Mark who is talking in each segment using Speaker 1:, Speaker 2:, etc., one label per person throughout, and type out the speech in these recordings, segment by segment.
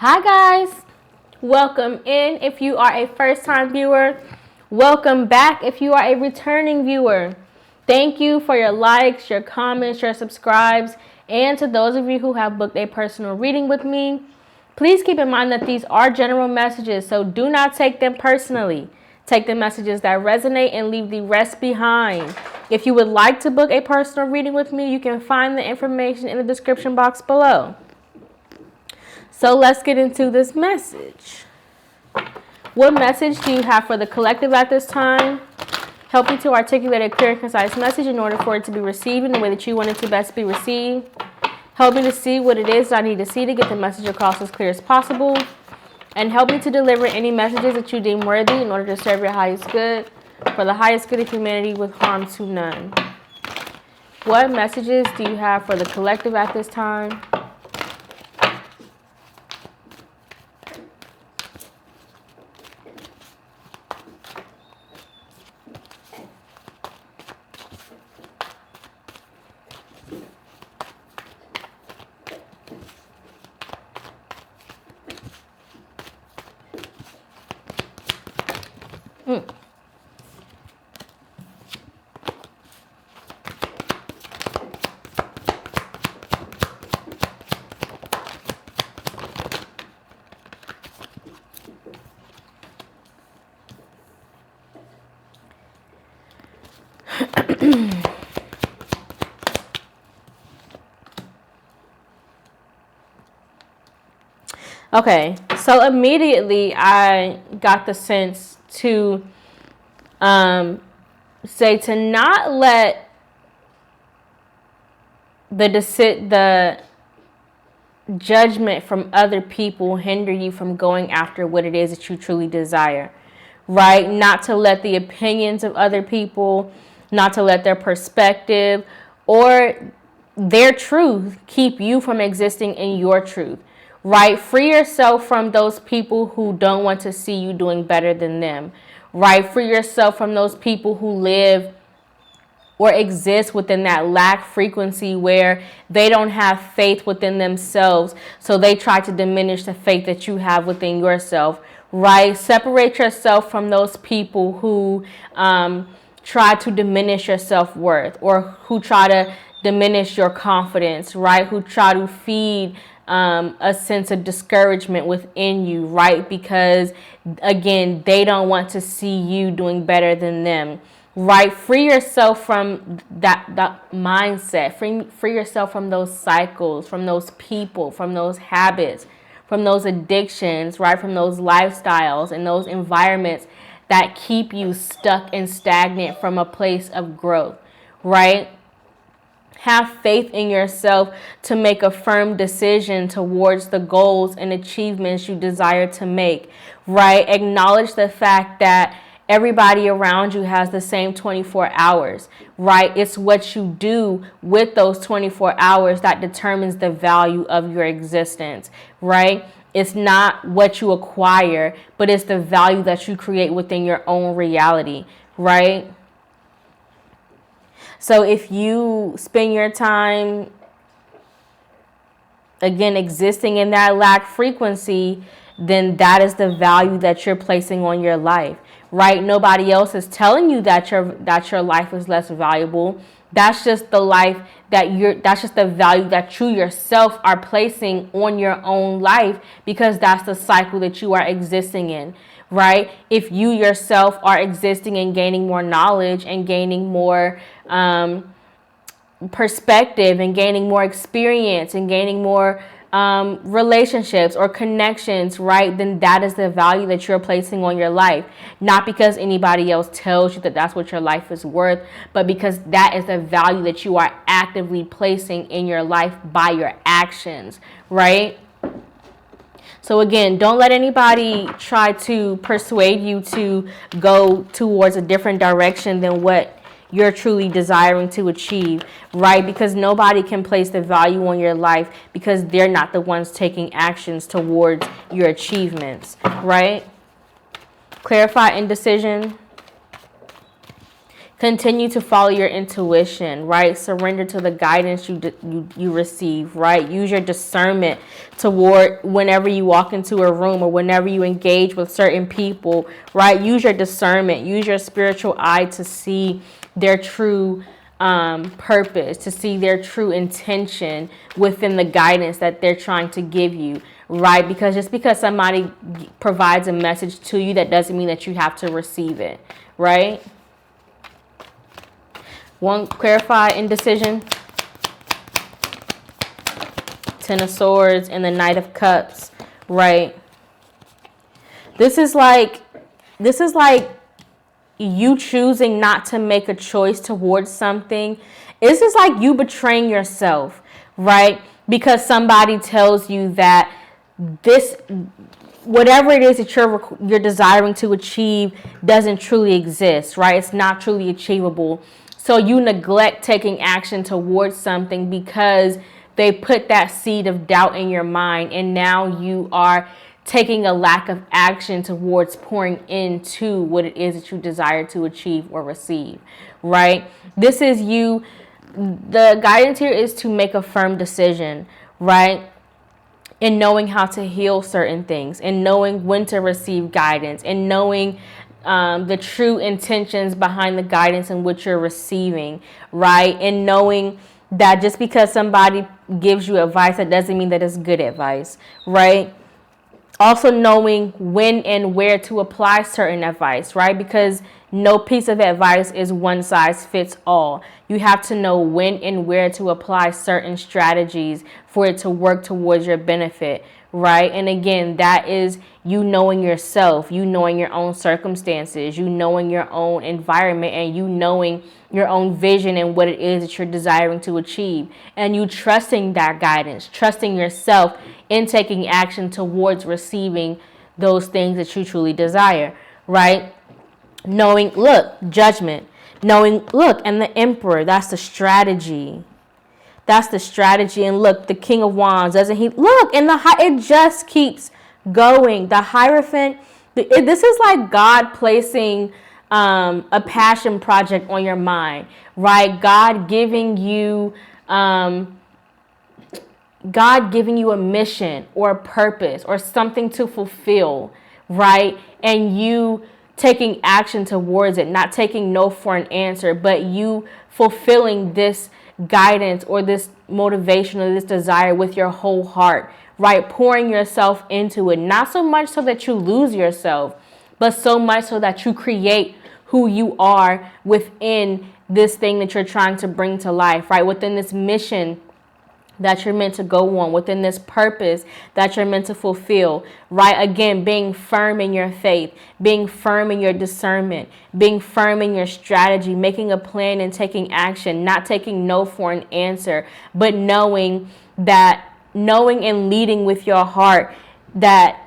Speaker 1: Hi guys, welcome in if you are a first-time viewer. Welcome back if you are a returning viewer. Thank you for your likes, your comments, your subscribes, and to those of you who have booked a personal reading with me. Please keep in mind that these are general messages, so do not take them personally. Take the messages that resonate and leave the rest behind. If you would like to book a personal reading with me, you can find the information in the description box below. So let's get into this message. What message do you have for the collective at this time? Help you to articulate a clear and concise message in order for it to be received in the way that you want it to best be received. Help me to see what it is I need to see to get the message across as clear as possible. And help me to deliver any messages that you deem worthy in order to serve your highest good, for the highest good of humanity with harm to none. What messages do you have for the collective at this time? Okay, so immediately I got the sense to say to not let the judgment from other people hinder you from going after what it is that you truly desire, right? Not to let the opinions of other people, not to let their perspective or their truth keep you from existing in your truth. Right? Free yourself from those people who don't want to see you doing better than them. Right? Free yourself from those people who live or exist within that lack frequency where they don't have faith within themselves. So they try to diminish the faith that you have within yourself. Right? Separate yourself from those people who try to diminish your self-worth or who try to diminish your confidence. Right? Who try to feed a sense of discouragement within you, right? Because again, they don't want to see you doing better than them, right? Free yourself from that mindset. Free yourself from those cycles, from those people, from those habits, from those addictions, right? From those lifestyles and those environments that keep you stuck and stagnant from a place of growth, right? Have faith in yourself to make a firm decision towards the goals and achievements you desire to make, right? Acknowledge the fact that everybody around you has the same 24 hours, right? It's what you do with those 24 hours that determines the value of your existence, right? It's not what you acquire, but it's the value that you create within your own reality, right? So if you spend your time, again, existing in that lack frequency, then that is the value that you're placing on your life, right? Nobody else is telling you that your life is less valuable. That's just the life that's just the value that you yourself are placing on your own life, because that's the cycle that you are existing in, right? If you yourself are existing and gaining more knowledge and gaining more perspective and gaining more experience and gaining more relationships or connections, right? Then that is the value that you're placing on your life. Not because anybody else tells you that that's what your life is worth, but because that is the value that you are actively placing in your life by your actions, right? So again, don't let anybody try to persuade you to go towards a different direction than what you're truly desiring to achieve, right? Because nobody can place the value on your life because they're not the ones taking actions towards your achievements, right? Clarify indecision. Continue to follow your intuition, right? Surrender to the guidance you receive, right? Use your discernment toward whenever you walk into a room or whenever you engage with certain people, right? Use your discernment, use your spiritual eye to see their true purpose, to see their true intention within the guidance that they're trying to give you, right? Because just because somebody provides a message to you, that doesn't mean that you have to receive it, right? One, clarify indecision. Ten of Swords and the Knight of Cups, right? This is like you choosing not to make a choice towards something. This is like you betraying yourself, right? Because somebody tells you that this, whatever it is that you're desiring to achieve doesn't truly exist, right? It's not truly achievable. So you neglect taking action towards something because they put that seed of doubt in your mind, and now you are taking a lack of action towards pouring into what it is that you desire to achieve or receive, right? This is you. The guidance here is to make a firm decision, right? And knowing how to heal certain things, and knowing when to receive guidance, and knowing the true intentions behind the guidance in which you're receiving, right? And knowing that just because somebody gives you advice, that doesn't mean that it's good advice, right? Also knowing when and where to apply certain advice, right? Because no piece of advice is one size fits all. You have to know when and where to apply certain strategies for it to work towards your benefit, right? And again, that is you knowing yourself, you knowing your own circumstances, you knowing your own environment, and you knowing your own vision and what it is that you're desiring to achieve. And you trusting that guidance, trusting yourself in taking action towards receiving those things that you truly desire, right? Knowing, look, judgment. Knowing, look, and the Emperor, that's the strategy. That's the strategy. And look, the King of Wands, doesn't he? Look, and it just keeps going. The Hierophant, this is like God placing a passion project on your mind, right? God giving you a mission or a purpose or something to fulfill, right? And you taking action towards it, not taking no for an answer, but you fulfilling this guidance or this motivation or this desire with your whole heart, right? Pouring yourself into it, not so much so that you lose yourself, but so much so that you create who you are within this thing that you're trying to bring to life, right? Within this mission that you're meant to go on, within this purpose that you're meant to fulfill, right? Again, being firm in your faith, being firm in your discernment, being firm in your strategy, making a plan and taking action, not taking no for an answer, but knowing and leading with your heart that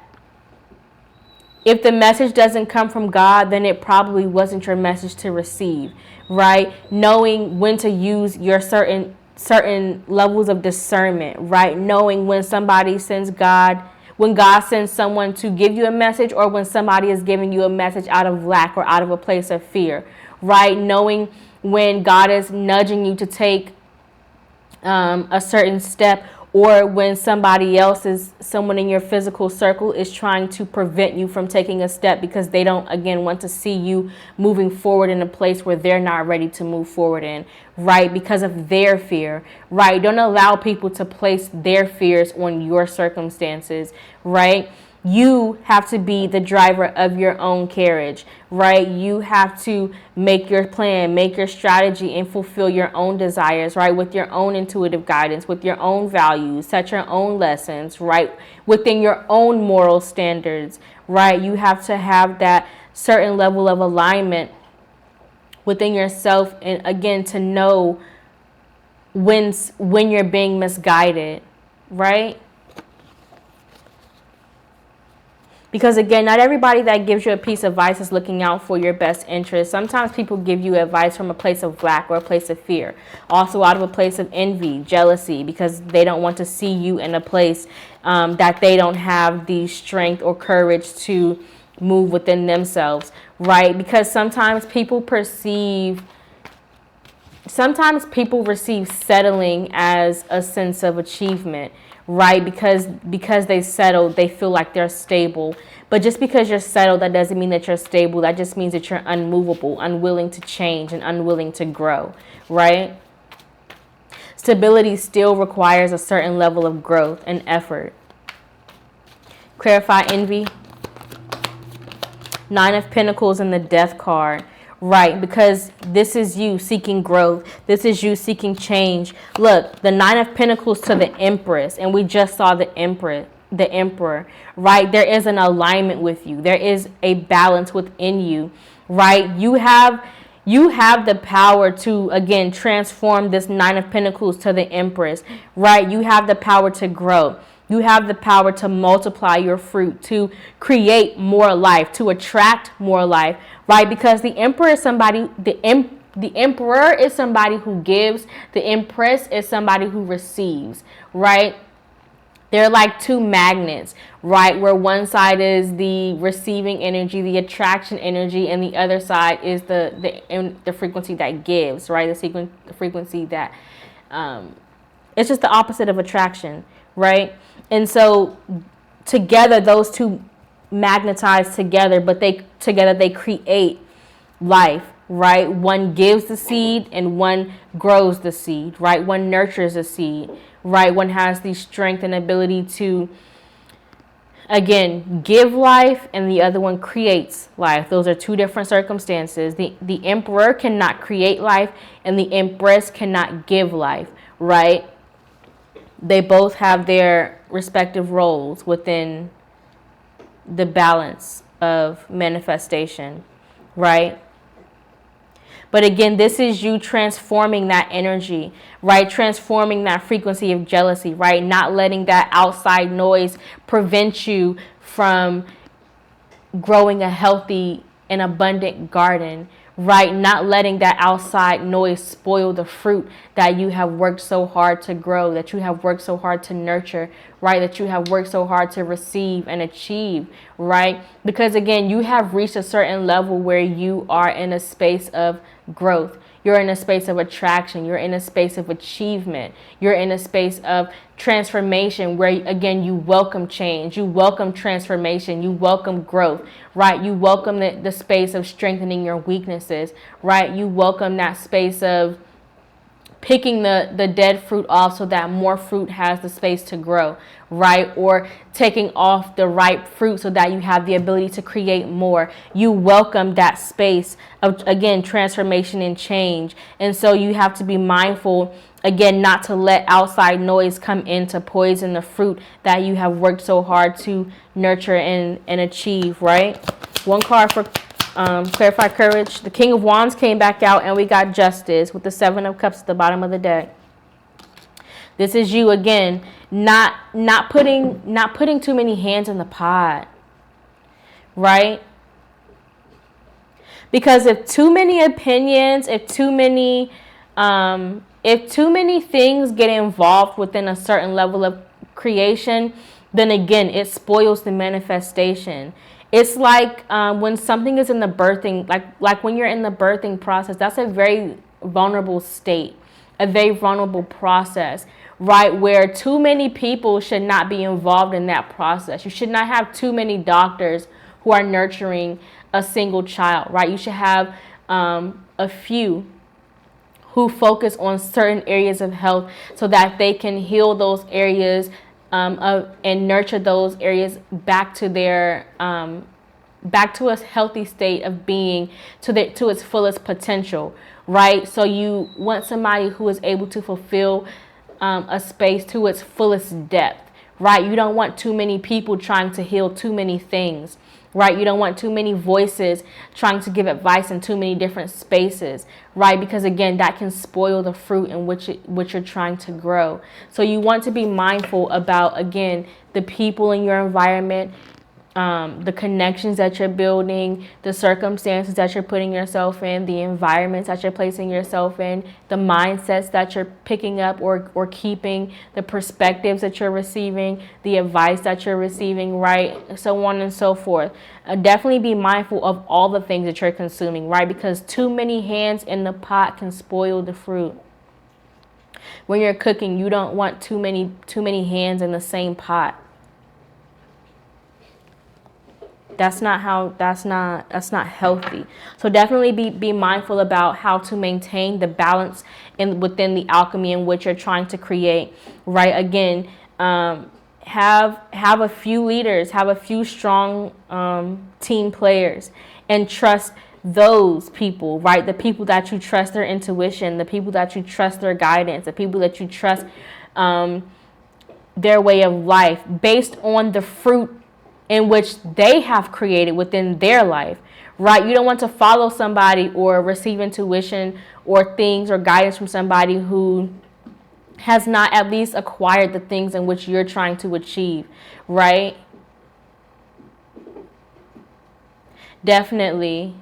Speaker 1: if the message doesn't come from God, then it probably wasn't your message to receive, right? Knowing when to use your certain levels of discernment, right? Knowing when when God sends someone to give you a message, or when somebody is giving you a message out of lack or out of a place of fear, right? Knowing when God is nudging you to take a certain step, or when someone in your physical circle is trying to prevent you from taking a step because they don't, again, want to see you moving forward in a place where they're not ready to move forward in, right? Because of their fear, right? Don't allow people to place their fears on your circumstances, right? You have to be the driver of your own carriage, right? You have to make your plan, make your strategy, and fulfill your own desires, right? With your own intuitive guidance, with your own values, set your own lessons, right? Within your own moral standards, right? You have to have that certain level of alignment within yourself, and again, to know when you're being misguided, right? Because again, not everybody that gives you a piece of advice is looking out for your best interest. Sometimes people give you advice from a place of lack or a place of fear. Also out of a place of envy, jealousy, because they don't want to see you in a place that they don't have the strength or courage to move within themselves, right? Because sometimes people perceive sometimes people receive settling as a sense of achievement, right? Because they settled, they feel like they're stable. But just because you're settled, that doesn't mean that you're stable. That just means that you're unmovable, unwilling to change, and unwilling to grow, right? Stability still requires a certain level of growth and effort. Clarify envy. Nine of Pentacles and the Death card. Right, because this is you seeking growth. This is you seeking change. Look, the Nine of Pentacles to the Empress, and we just saw the Emperor, right? There is an alignment with you. There is a balance within you, right? You have the power to, again, transform this Nine of Pentacles to the Empress, right? You have the power to grow. You have the power to multiply your fruit, to create more life, to attract more life, right? Because the Emperor is somebody, the Emperor is somebody who gives. The Empress is somebody who receives, right? They're like two magnets, right? Where one side is the receiving energy, the attraction energy, and the other side is the frequency that gives, right? The frequency that, it's just the opposite of attraction, right? And so together, those two magnetize together, but together they create life, right? One gives the seed and one grows the seed, right? One nurtures the seed, right? One has the strength and ability to, again, give life, and the other one creates life. Those are two different circumstances. The Emperor cannot create life, and the Empress cannot give life, right? They both have their respective roles within the balance of manifestation, right? But again, this is you transforming that energy, right? Transforming that frequency of jealousy, right? Not letting that outside noise prevent you from growing a healthy and abundant garden, right? Not letting that outside noise spoil the fruit that you have worked so hard to grow, that you have worked so hard to nurture, right? That you have worked so hard to receive and achieve, right? Because again, you have reached a certain level where you are in a space of growth. You're in a space of attraction. You're in a space of achievement. You're in a space of transformation where, again, you welcome change. You welcome transformation. You welcome growth, right? You welcome the space of strengthening your weaknesses, right? You welcome that space of picking the dead fruit off so that more fruit has the space to grow, right? Or taking off the ripe fruit so that you have the ability to create more. You welcome that space of, again, transformation and change. And so you have to be mindful, again, not to let outside noise come in to poison the fruit that you have worked so hard to nurture and achieve, right? One card for clarify courage. The King of Wands came back out, and we got Justice with the Seven of Cups at the bottom of the deck. This is you again, not putting too many hands in the pot, right? Because if too many opinions, if too many things get involved within a certain level of creation, then again, it spoils the manifestation. It's like when something is in the birthing, like when you're in the birthing process, that's a very vulnerable state, a very vulnerable process, right? Where too many people should not be involved in that process. You should not have too many doctors who are nurturing a single child, right? You should have a few who focus on certain areas of health so that they can heal those areas and nurture those areas back to their back to a healthy state of being, to its fullest potential, right? So you want somebody who is able to fulfill a space to its fullest depth, right? You don't want too many people trying to heal too many things, right? You don't want too many voices trying to give advice in too many different spaces, right? Because again, that can spoil the fruit in which you're trying to grow. So you want to be mindful about, again, the people in your environment, the connections that you're building, the circumstances that you're putting yourself in, the environments that you're placing yourself in, the mindsets that you're picking up or keeping, the perspectives that you're receiving, the advice that you're receiving, right? So on and so forth. Definitely be mindful of all the things that you're consuming, right? Because too many hands in the pot can spoil the fruit. When you're cooking, you don't want too many hands in the same pot. That's not healthy. So definitely be mindful about how to maintain the balance within the alchemy in which you're trying to create, right? Again, have a few leaders, have a few strong team players, and trust those people, right? The people that you trust their intuition, the people that you trust their guidance, the people that you trust their way of life based on the fruit in which they have created within their life, right? You don't want to follow somebody or receive intuition or things or guidance from somebody who has not at least acquired the things in which you're trying to achieve, right? Definitely.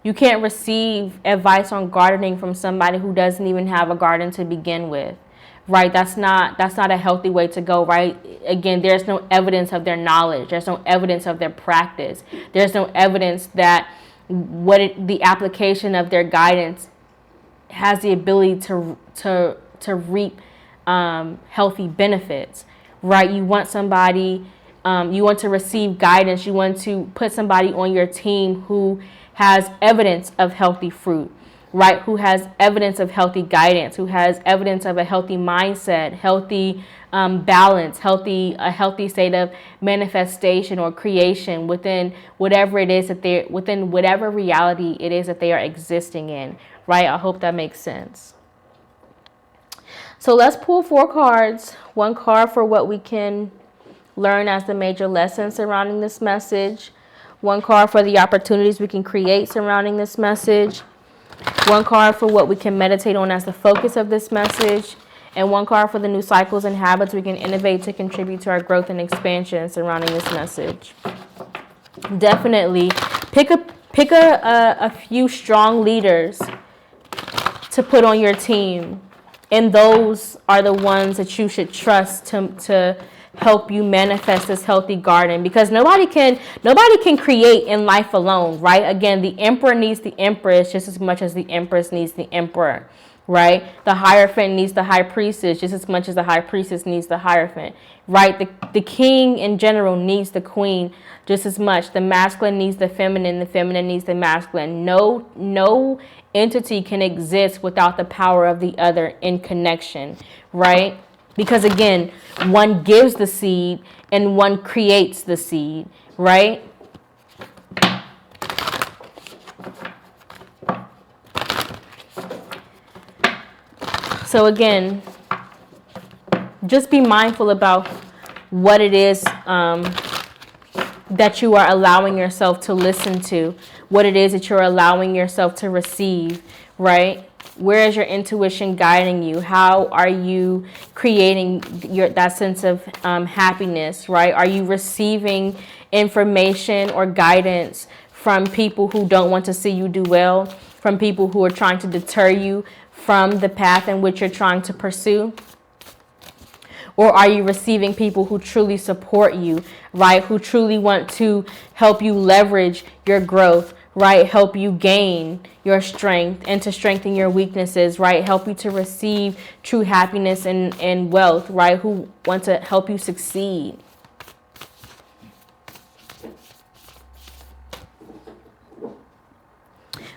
Speaker 1: You can't receive advice on gardening from somebody who doesn't even have a garden to begin with. Right, that's not a healthy way to go, right? Again, there's no evidence of their knowledge. There's no evidence of their practice. There's no evidence that the application of their guidance has the ability to reap healthy benefits, right? You want somebody, you want to receive guidance. You want to put somebody on your team who has evidence of healthy fruit, right? Who has evidence of healthy guidance, who has evidence of a healthy mindset, healthy balance, a healthy state of manifestation or creation within whatever it is that within whatever reality it is that they are existing in, right? I hope that makes sense. So let's pull 4 cards, 1 card for what we can learn as the major lessons surrounding this message, 1 card for the opportunities we can create surrounding this message, 1 card for what we can meditate on as the focus of this message, and 1 card for the new cycles and habits we can innovate to contribute to our growth and expansion surrounding this message. Definitely pick a few strong leaders to put on your team, and those are the ones that you should trust to help you manifest this healthy garden, because nobody can create in life alone, right? Again, the emperor needs the empress just as much as the empress needs the emperor, right? The hierophant needs the high priestess just as much as the high priestess needs the hierophant, right? The king in general needs the queen just as much. The masculine needs the feminine needs the masculine. No entity can exist without the power of the other in connection, right? Because again, one gives the seed and one creates the seed, right? So again, just be mindful about what it is that you are allowing yourself to listen to, what it is that you're allowing yourself to receive, right? Where is your intuition guiding you? How are you creating that sense of happiness, right? Are you receiving information or guidance from people who don't want to see you do well, from people who are trying to deter you from the path in which you're trying to pursue? Or are you receiving people who truly support you, right? Who truly want to help you leverage your growth, right? Help you gain your strength and to strengthen your weaknesses, right? Help you to receive true happiness and wealth, right? Who want to help you succeed.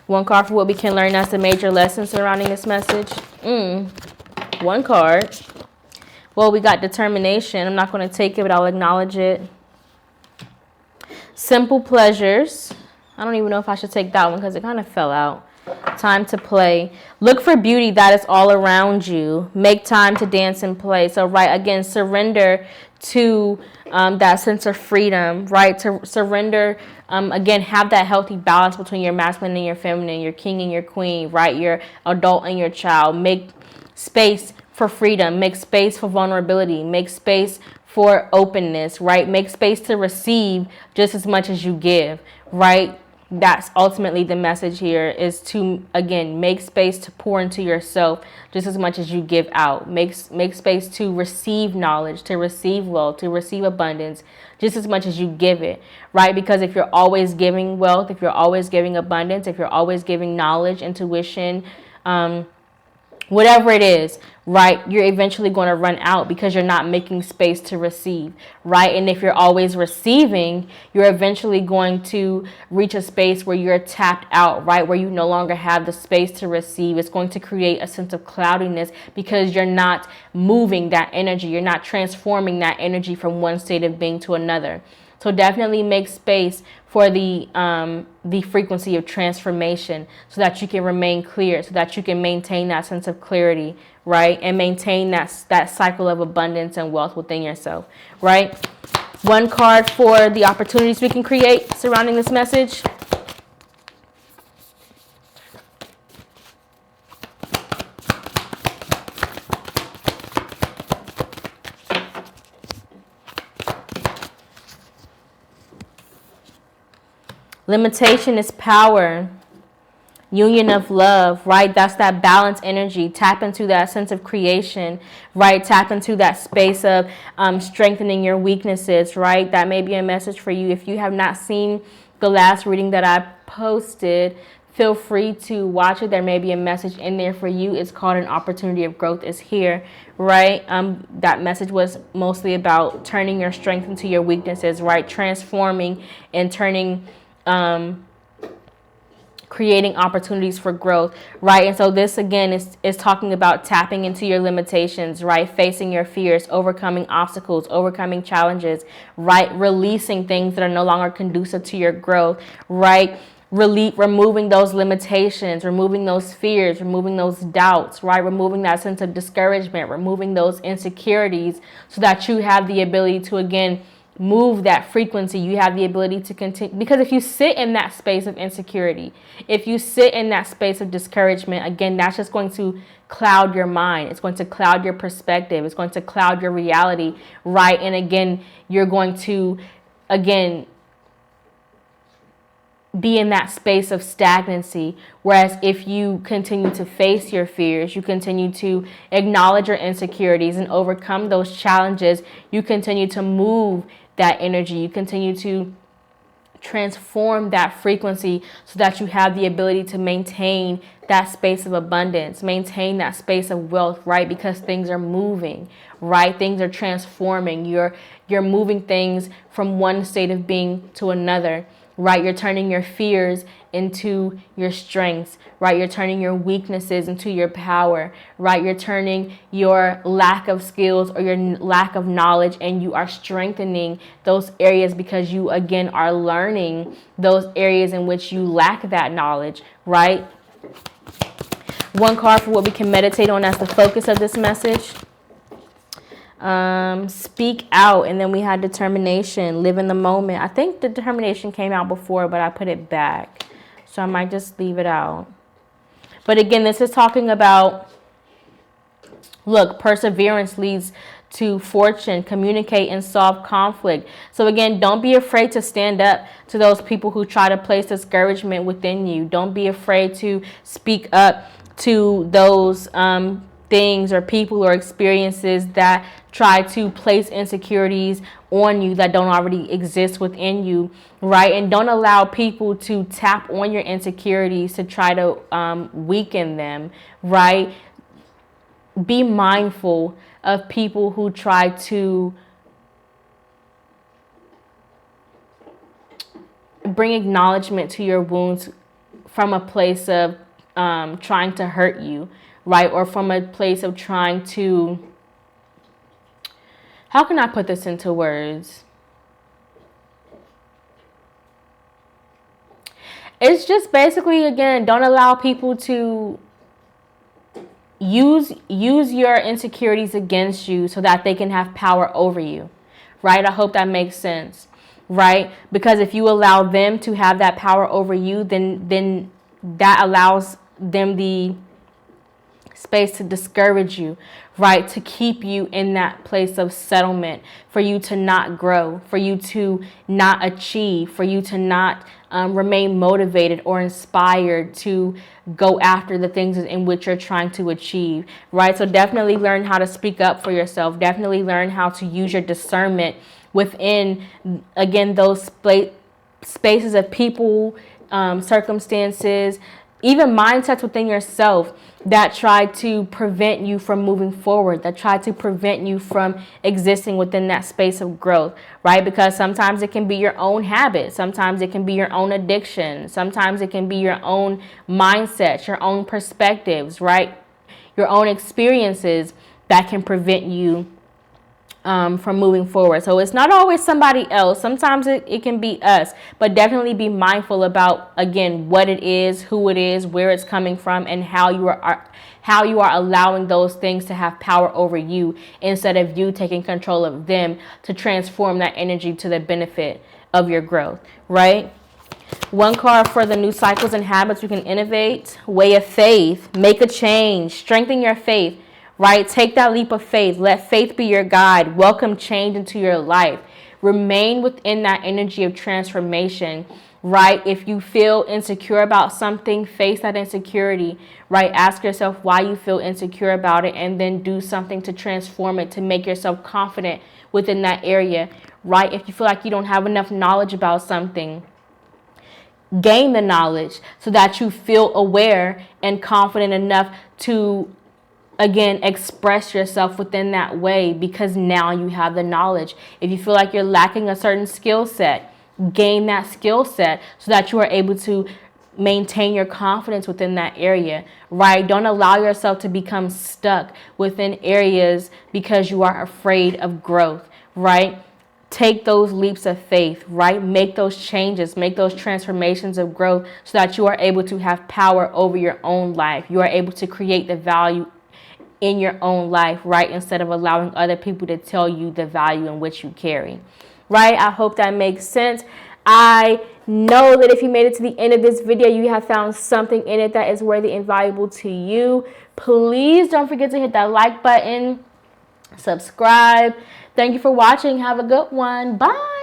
Speaker 1: One card for what we can learn as the major lesson surrounding this message. 1 card. Well, we got determination. I'm not going to take it, but I'll acknowledge it. Simple pleasures. I don't even know if I should take that one because it kind of fell out. Time to play. Look for beauty that is all around you. Make time to dance and play. So, right, again, surrender to that sense of freedom, right? To surrender, again, have that healthy balance between your masculine and your feminine, your king and your queen, right? Your adult and your child. Make space for freedom, make space for vulnerability, make space for openness, right? Make space to receive just as much as you give, right? That's ultimately the message here, is to, again, make space to pour into yourself just as much as you give out. Make space to receive knowledge, to receive wealth, to receive abundance just as much as you give it, right? Because if you're always giving wealth, if you're always giving abundance, if you're always giving knowledge, intuition, whatever it is, right, you're eventually going to run out because you're not making space to receive, right? And if you're always receiving, you're eventually going to reach a space where you're tapped out, right, where you no longer have the space to receive. It's going to create a sense of cloudiness because you're not moving that energy. You're not transforming that energy from one state of being to another. So definitely make space for the frequency of transformation so that you can remain clear, so that you can maintain that sense of clarity, right? And maintain that cycle of abundance and wealth within yourself, right? One card for the opportunities we can create surrounding this message. Limitation is power. Union of love, right? That's that balance energy. Tap into that sense of creation, right? Tap into that space of strengthening your weaknesses, right? That may be a message for you. If you have not seen the last reading that I posted, feel free to watch it. There may be a message in there for you. It's called An Opportunity of Growth is Here, right? That message was mostly about turning your strength into your weaknesses, right? Transforming and turning creating opportunities for growth, right? And so this again is talking about tapping into your limitations, right? Facing your fears, overcoming obstacles, overcoming challenges, right? Releasing things that are no longer conducive to your growth, right? Removing those limitations, removing those fears, removing those doubts, right? Removing that sense of discouragement, removing those insecurities so that you have the ability to, again, move that frequency. You have the ability to continue, because if you sit in that space of insecurity, if you sit in that space of discouragement, again, that's just going to cloud your mind. It's going to cloud your perspective. It's going to cloud your reality, right? And again, you're going to, again, be in that space of stagnancy. Whereas if you continue to face your fears, you continue to acknowledge your insecurities and overcome those challenges, you continue to move that energy, you continue to transform that frequency so that you have the ability to maintain that space of abundance, maintain that space of wealth, right? Because things are moving, right? Things are transforming. You're moving things from one state of being to another, right? You're turning your fears into your strengths, right? You're turning your weaknesses into your power, right? You're turning your lack of skills or your lack of knowledge, and you are strengthening those areas because you, again, are learning those areas in which you lack that knowledge, right? One card for what we can meditate on as the focus of this message. Speak out, and then we had determination, live in the moment. I think the determination came out before, but I put it back, so I might just leave it out. But again, this is talking about, look, perseverance leads to fortune, communicate and solve conflict. So again, don't be afraid to stand up to those people who try to place discouragement within you. Don't be afraid to speak up to those things or people or experiences that try to place insecurities on you that don't already exist within you, right? And don't allow people to tap on your insecurities to try to weaken them, right? Be mindful of people who try to bring acknowledgement to your wounds from a place of trying to hurt you, right? Or from a place of trying to, how can I put this into words? It's just basically, again, don't allow people to use your insecurities against you so that they can have power over you, right? I hope that makes sense, right? Because if you allow them to have that power over you, then that allows them the space to discourage you, right? To keep you in that place of settlement, for you to not grow, for you to not achieve, for you to not remain motivated or inspired to go after the things in which you're trying to achieve, right? So definitely learn how to speak up for yourself. Definitely learn how to use your discernment within, again, those spaces of people, circumstances, even mindsets within yourself that try to prevent you from moving forward, that try to prevent you from existing within that space of growth, right? Because sometimes it can be your own habit. Sometimes it can be your own addiction. Sometimes it can be your own mindset, your own perspectives, right? Your own experiences that can prevent you from moving forward. So it's not always somebody else. Sometimes it can be us, but definitely be mindful about, again, what it is, who it is, where it's coming from, and how you are allowing those things to have power over you instead of you taking control of them to transform that energy to the benefit of your growth, right? One card for the new cycles and habits you can innovate. Way of faith. Make a change. Strengthen your faith. Right? Take that leap of faith. Let faith be your guide. Welcome change into your life. Remain within that energy of transformation. Right? If you feel insecure about something, face that insecurity. Right? Ask yourself why you feel insecure about it, and then do something to transform it, to make yourself confident within that area. Right? If you feel like you don't have enough knowledge about something, gain the knowledge so that you feel aware and confident enough to, again, express yourself within that way, because now you have the knowledge. If you feel like you're lacking a certain skill set, gain that skill set so that you are able to maintain your confidence within that area, right? Don't allow yourself to become stuck within areas because you are afraid of growth, right? Take those leaps of faith, right? Make those changes, make those transformations of growth so that you are able to have power over your own life. You are able to create the value in your own life, right? Instead of allowing other people to tell you the value in which you carry, right? I hope that makes sense. I know that if you made it to the end of this video, you have found something in it that is worthy and valuable to you. Please don't forget to hit that like button, subscribe. Thank you for watching. Have a good one. Bye.